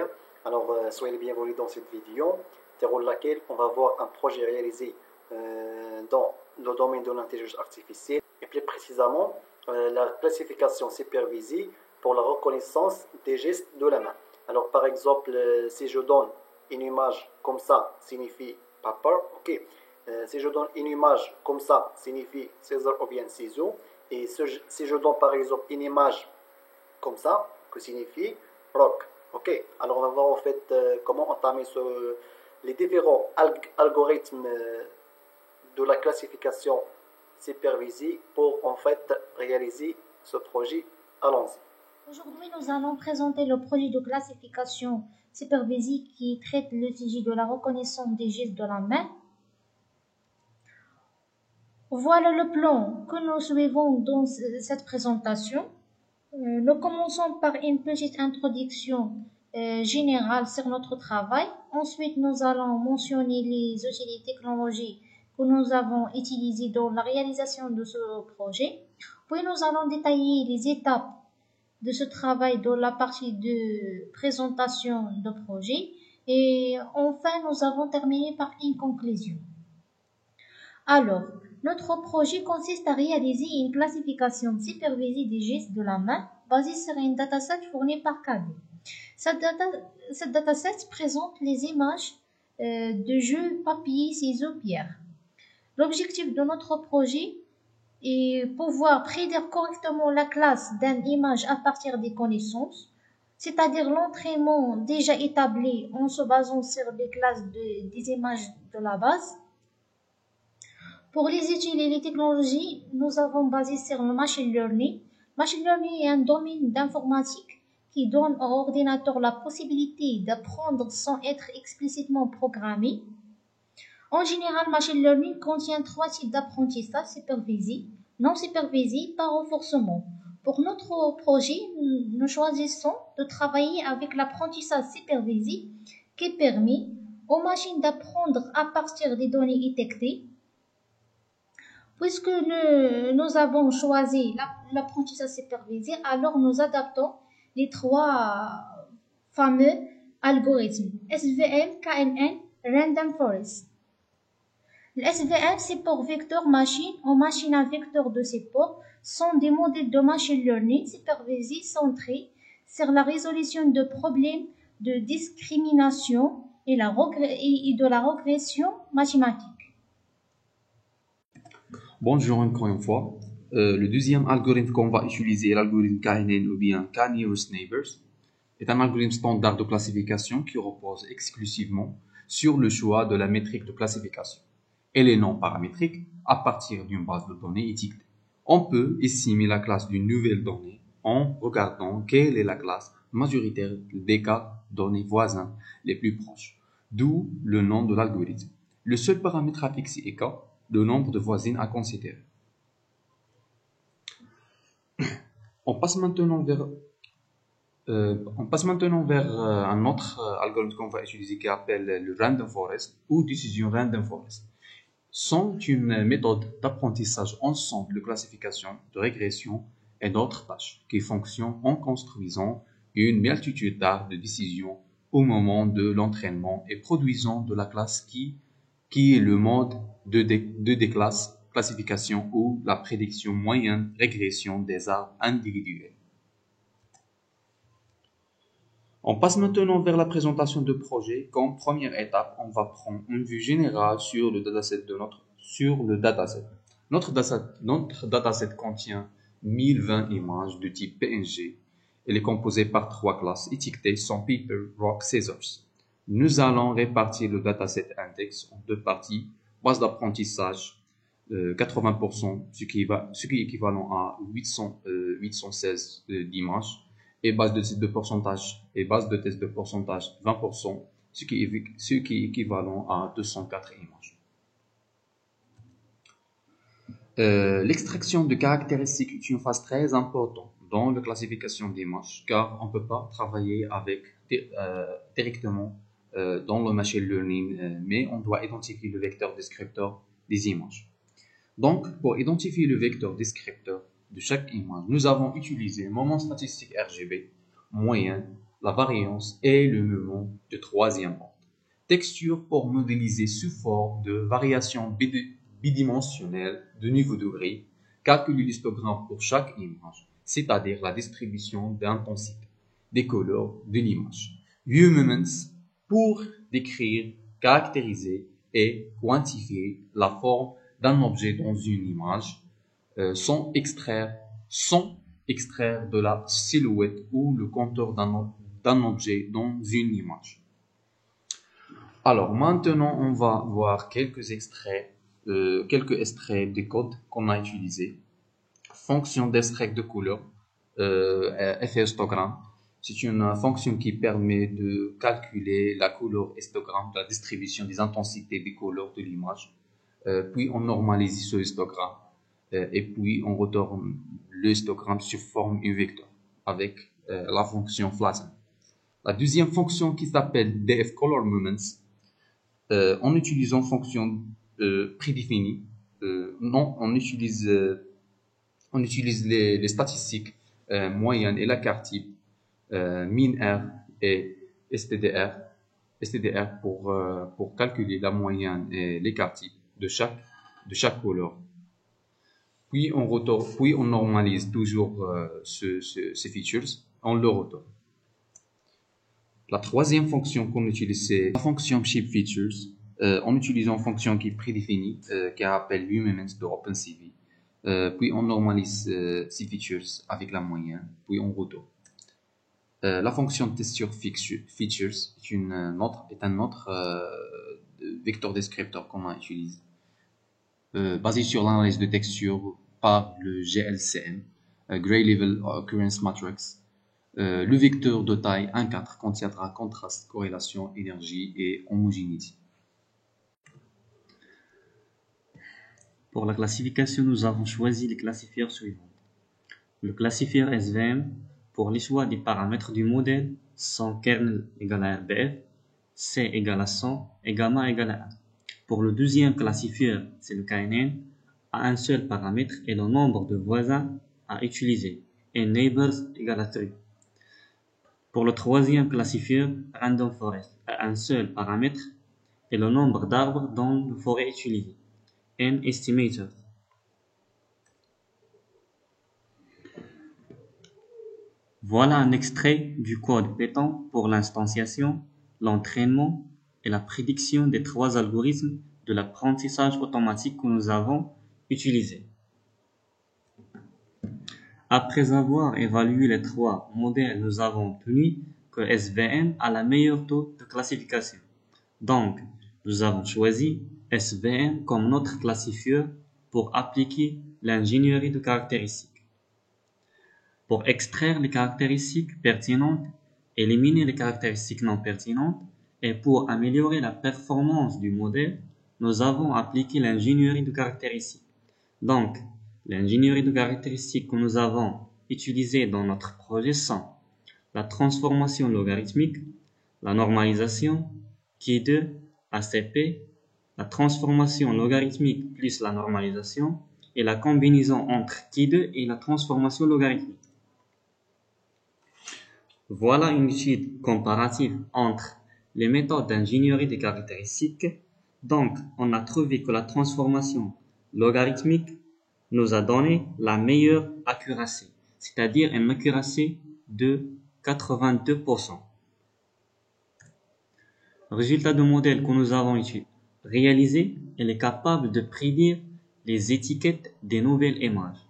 chers. Alors, soyez les bienvenus dans cette vidéo, durant laquelle on va voir un projet réalisé dans le domaine de l'intelligence artificielle et plus précisément la classification supervisée pour la reconnaissance des gestes de la main. Alors, par exemple, si je donne une image comme ça, signifie papa, ok. Si je donne une image comme ça, signifie César ou bien ciseaux. Et si je donne par exemple une image comme ça, que signifie rock. Ok, alors on va voir en fait comment entamer les différents algorithmes de la classification supervisée pour en fait réaliser ce projet. Allons-y. Aujourd'hui, nous allons présenter le projet de classification supervisée qui traite le sujet de la reconnaissance des gestes de la main. Voilà le plan que nous suivons dans cette présentation. Nous commençons par une petite introduction générale sur notre travail. Ensuite, nous allons mentionner les outils et technologies que nous avons utilisés dans la réalisation de ce projet. Puis, nous allons détailler les étapes de ce travail dans la partie de présentation de projet. Et enfin, nous avons terminé par une conclusion. Alors, notre projet consiste à réaliser une classification supervisée des gestes de la main basée sur une dataset fournie par KD. Cette dataset présente les images de jeux papier, ciseaux, pierre. L'objectif de notre projet est pouvoir prédire correctement la classe d'une image à partir des connaissances, c'est-à-dire l'entraînement déjà établi en se basant sur des classes des images de la base. Pour les études et les technologies, nous avons basé sur le machine learning. Machine learning est un domaine d'informatique qui donne au ordinateur la possibilité d'apprendre sans être explicitement programmé. En général, machine learning contient trois types d'apprentissage: supervisé, non supervisé, par renforcement. Pour notre projet, nous choisissons de travailler avec l'apprentissage supervisé qui permet aux machines d'apprendre à partir des données détectées. Puisque nous avons choisi l'apprentissage supervisé, alors nous adaptons les trois fameux algorithmes SVM, KNN, Random Forest. Le SVM, c'est pour vecteur machine ou machine à vecteur de support, sont des modèles de machine learning supervisés centrés sur la résolution de problèmes de discrimination et de la régression mathématique. Bonjour encore une fois. Le deuxième algorithme qu'on va utiliser, l'algorithme KNN ou bien K-Nearest Neighbors, est un algorithme standard de classification qui repose exclusivement sur le choix de la métrique de classification et les noms paramétriques à partir d'une base de données étiquetée. On peut estimer la classe d'une nouvelle donnée en regardant quelle est la classe majoritaire des cas données voisins les plus proches, d'où le nom de l'algorithme. Le seul paramètre à fixer est K, le nombre de voisines à considérer. On passe maintenant vers un autre algorithme qu'on va utiliser qui s'appelle le Random Forest ou décision Random Forest. Sont une méthode d'apprentissage ensemble de classification, de régression et d'autres tâches qui fonctionnent en construisant une multitude de décisions au moment de l'entraînement et produisant de la classe qui est le mode de classification ou la prédiction moyenne régression des arbres individuels. On passe maintenant vers la présentation de projet. Comme première étape, on va prendre une vue générale sur le dataset Notre dataset contient 1020 images de type PNG. Elle est composée par trois classes étiquetées sans paper, rock, scissors. Nous allons répartir le dataset index en deux parties: base d'apprentissage 80%, ce qui est équivalent à 816 d'images, et base de test de pourcentage 20%, ce qui est équivalent à 204 images. L'extraction de caractéristiques est une phase très importante dans la classification d'images, car on ne peut pas travailler directement dans le machine learning, mais on doit identifier le vecteur descripteur des images. Donc, pour identifier le vecteur descripteur de chaque image, nous avons utilisé le moment statistique RGB, moyenne, la variance et le mouvement de troisième ordre. Texture pour modéliser sous forme de variation bidimensionnelle de niveau degré. Calculer l'histogramme pour chaque image, c'est-à-dire la distribution d'intensité des couleurs de l'image. View moments pour décrire, caractériser et quantifier la forme d'un objet dans une image sans extraire de la silhouette ou le contour d'un objet dans une image. Alors maintenant, on va voir quelques extraits des codes qu'on a utilisés. Fonction d'extrait de couleur, effet histogramme. C'est une fonction qui permet de calculer la couleur histogramme, la distribution des intensités des couleurs de l'image. Puis on normalise ce histogramme et puis on retourne le histogramme sous forme un vecteur avec la fonction flatten. La deuxième fonction qui s'appelle df color moments, en utilisant fonction prédéfinie, on utilise les statistiques moyenne et la carte type, min R et STDR pour calculer la moyenne et les cartes types de chaque couleur. Puis on normalise toujours ces features, on le retourne. La troisième fonction qu'on utilise, c'est la fonction shape features. En utilisant une fonction qui est prédéfinie, qui appelle ViewMoments de OpenCV. Puis on normalise ces features avec la moyenne, puis on retourne. La fonction texture features est un autre vecteur descripteur qu'on a utilisé, basé sur l'analyse de texture par le GLCM, Gray Level Occurrence Matrix. Le vecteur de taille 1,4 contiendra contraste, corrélation, énergie et homogénéité. Pour la classification, nous avons choisi les classifieurs suivants. Le classifieur SVM pour les choix des paramètres du modèle sont kernel égale à RBF, C égale à 100 et gamma égale à 1. Pour le deuxième classifieur, c'est le KNN, à un seul paramètre et le nombre de voisins à utiliser, et neighbors égale à 3. Pour le troisième classifieur, Random Forest, à un seul paramètre et le nombre d'arbres dans le forêt utilisé, N estimator. Voilà un extrait du code Python pour l'instanciation, l'entraînement et la prédiction des trois algorithmes de l'apprentissage automatique que nous avons utilisés. Après avoir évalué les trois modèles, nous avons obtenu que SVM a la meilleure taux de classification. Donc, nous avons choisi SVM comme notre classifieur pour appliquer l'ingénierie de caractéristiques. Pour extraire les caractéristiques pertinentes, éliminer les caractéristiques non pertinentes et pour améliorer la performance du modèle, nous avons appliqué l'ingénierie de caractéristiques. Donc, l'ingénierie de caractéristiques que nous avons utilisée dans notre projet sont la transformation logarithmique, la normalisation, Ki2, ACP, la transformation logarithmique plus la normalisation et la combinaison entre Ki2 et la transformation logarithmique. Voilà une étude comparative entre les méthodes d'ingénierie des caractéristiques. Donc, on a trouvé que la transformation logarithmique nous a donné la meilleure accuracy, c'est-à-dire une accuracy de 82%. Résultat du modèle que nous avons réalisé, elle est capable de prédire les étiquettes des nouvelles images.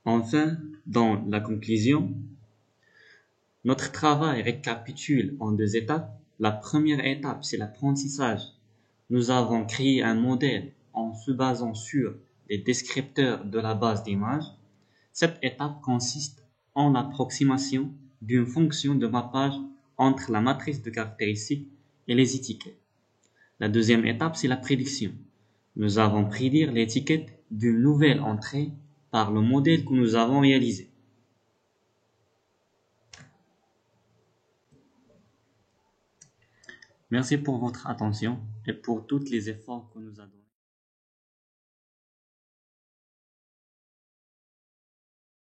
Enfin, dans la conclusion, notre travail récapitule en 2 étapes. La première étape, c'est l'apprentissage. Nous avons créé un modèle en se basant sur les descripteurs de la base d'images. Cette étape consiste en l'approximation d'une fonction de mappage entre la matrice de caractéristiques et les étiquettes. La deuxième étape, c'est la prédiction. Nous avons prédire l'étiquette d'une nouvelle entrée par le modèle que nous avons réalisé. Merci pour votre attention et pour tous les efforts que nous avons donnés.